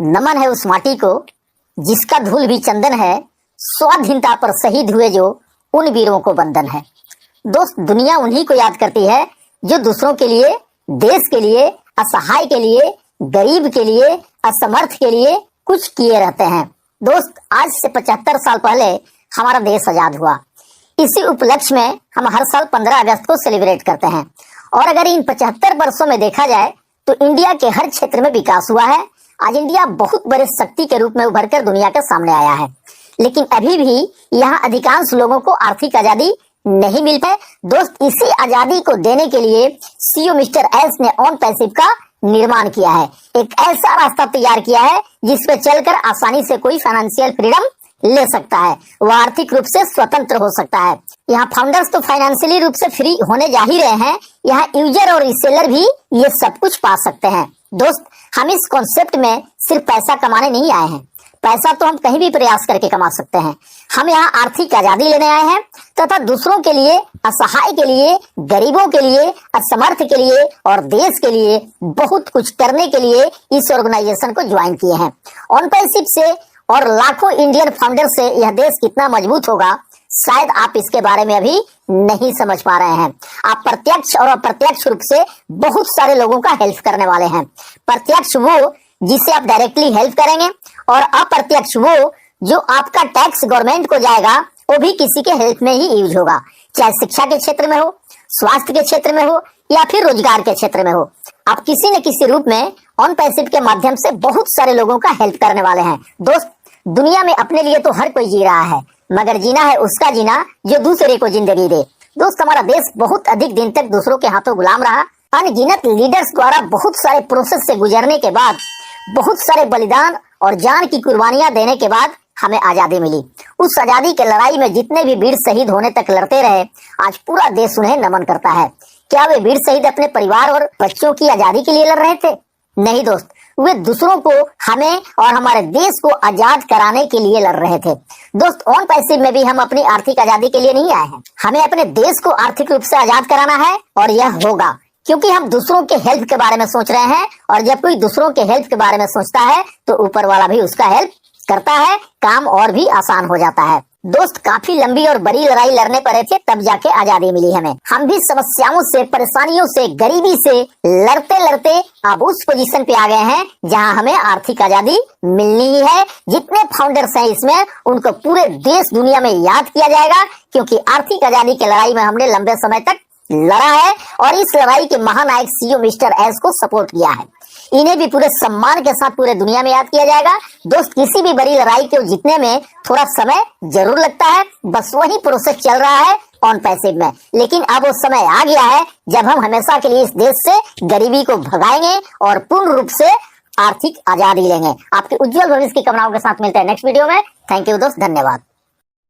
नमन है उस माटी को जिसका धूल भी चंदन है, स्वाधीनता पर शहीद हुए जो उन वीरों को वंदन है। दोस्त, दुनिया उन्हीं को याद करती है जो दूसरों के लिए, देश के लिए, असहाय के लिए, गरीब के लिए, असमर्थ के लिए कुछ किए रहते हैं। दोस्त, आज से 75 साल पहले हमारा देश आजाद हुआ। इसी उपलक्ष्य में हम हर साल 15 अगस्त को सेलिब्रेट करते हैं। और अगर इन 75 वर्षों में देखा जाए तो इंडिया के हर क्षेत्र में विकास हुआ है। आज इंडिया बहुत बड़े शक्ति के रूप में उभर कर दुनिया के सामने आया है, लेकिन अभी भी यहाँ अधिकांश लोगों को आर्थिक आजादी नहीं मिल पाए। दोस्त, इसी आजादी को देने के लिए सीईओ मिस्टर एस ने ऑन पैसिव का निर्माण किया है। एक ऐसा रास्ता तैयार किया है जिस पे चलकर आसानी से कोई फाइनेंशियल फ्रीडम ले सकता है, वह आर्थिक रूप से स्वतंत्र हो सकता है। यहाँ फाउंडर्स तो फाइनेंशियली रूप से फ्री होने जा ही रहे हैं, यहाँ यूजर और रीसेलर भी ये सब कुछ पा सकते हैं। दोस्त, हम इस कॉन्सेप्ट में सिर्फ पैसा कमाने नहीं आए हैं। पैसा तो हम कहीं भी प्रयास करके कमा सकते हैं। हम यहाँ आर्थिक आजादी लेने आए हैं तथा दूसरों के लिए, असहाय के लिए, गरीबों के लिए, असमर्थ के लिए और देश के लिए बहुत कुछ करने के लिए इस ऑर्गेनाइजेशन को ज्वाइन किए हैं। ऑन पैसिव से और लाखों इंडियन फाउंडर से यह देश कितना मजबूत होगा, शायद आप इसके बारे में अभी नहीं समझ पा रहे हैं। आप प्रत्यक्ष और अप्रत्यक्ष रूप से बहुत सारे लोगों का हेल्प करने वाले हैं। प्रत्यक्ष वो जिसे आप डायरेक्टली हेल्प करेंगे, और अप्रत्यक्ष वो जो आपका टैक्स गवर्नमेंट को जाएगा, वो भी किसी के हेल्प में ही यूज होगा, चाहे शिक्षा के क्षेत्र में हो, स्वास्थ्य के क्षेत्र में हो या फिर रोजगार के क्षेत्र में हो। आप किसी न किसी रूप में ऑन पैसिव के माध्यम से बहुत सारे लोगों का हेल्प करने वाले हैं। दोस्त, दुनिया में अपने लिए तो हर कोई जी रहा है, मगर जीना है उसका जीना जो दूसरे को जिंदगी दे। दोस्त, हमारा देश बहुत अधिक दिन तक दूसरों के हाथों गुलाम रहा। अनगिनत लीडर्स द्वारा बहुत सारे प्रोसेस से गुजरने के बाद, बहुत सारे बलिदान और जान की कुर्बानियां देने के बाद हमें आजादी मिली। उस आजादी के लड़ाई में जितने भी वीर शहीद होने तक लड़ते रहे, आज पूरा देश उन्हें नमन करता है। क्या वे वीर शहीद अपने परिवार और बच्चों की आजादी के लिए लड़ रहे थे? नहीं दोस्त, वे दूसरों को, हमें और हमारे देश को आजाद कराने के लिए लड़ रहे थे। दोस्त, ऑन पैसिव में भी हम अपनी आर्थिक आजादी के लिए नहीं आए हैं। हमें अपने देश को आर्थिक रूप से आजाद कराना है, और यह होगा क्योंकि हम दूसरों के हेल्प के बारे में सोच रहे हैं। और जब कोई दूसरों के हेल्प के बारे में सोचता है तो ऊपर वाला भी उसका हेल्प करता है, काम और भी आसान हो जाता है। दोस्त, काफी लंबी और बड़ी लड़ाई लड़ने पड़े थे, तब जाके आजादी मिली हमें। हम भी समस्याओं से, परेशानियों से, गरीबी से लड़ते लड़ते अब उस पोजीशन पे आ गए हैं जहां हमें आर्थिक आजादी मिलनी ही है। जितने फाउंडर्स हैं इसमें, उनको पूरे देश दुनिया में याद किया जाएगा, क्योंकि आर्थिक आजादी की लड़ाई में हमने लंबे समय तक लड़ा है और इस लड़ाई के महानायक सीईओ मिस्टर एस को सपोर्ट किया है। इन्हें भी पूरे सम्मान के साथ पूरे दुनिया में याद किया जाएगा। दोस्त, किसी भी बड़ी लड़ाई को जीतने में थोड़ा समय जरूर लगता है, बस वही प्रोसेस चल रहा है ऑन पैसिव में। लेकिन अब वो समय आ गया है जब हम हमेशा के लिए इस देश से गरीबी को भगाएंगे और पूर्ण रूप से आर्थिक आजादी लेंगे। आपके उज्जवल भविष्य की कामनाओं के साथ मिलते हैं नेक्स्ट वीडियो में। थैंक यू दोस्त, धन्यवाद।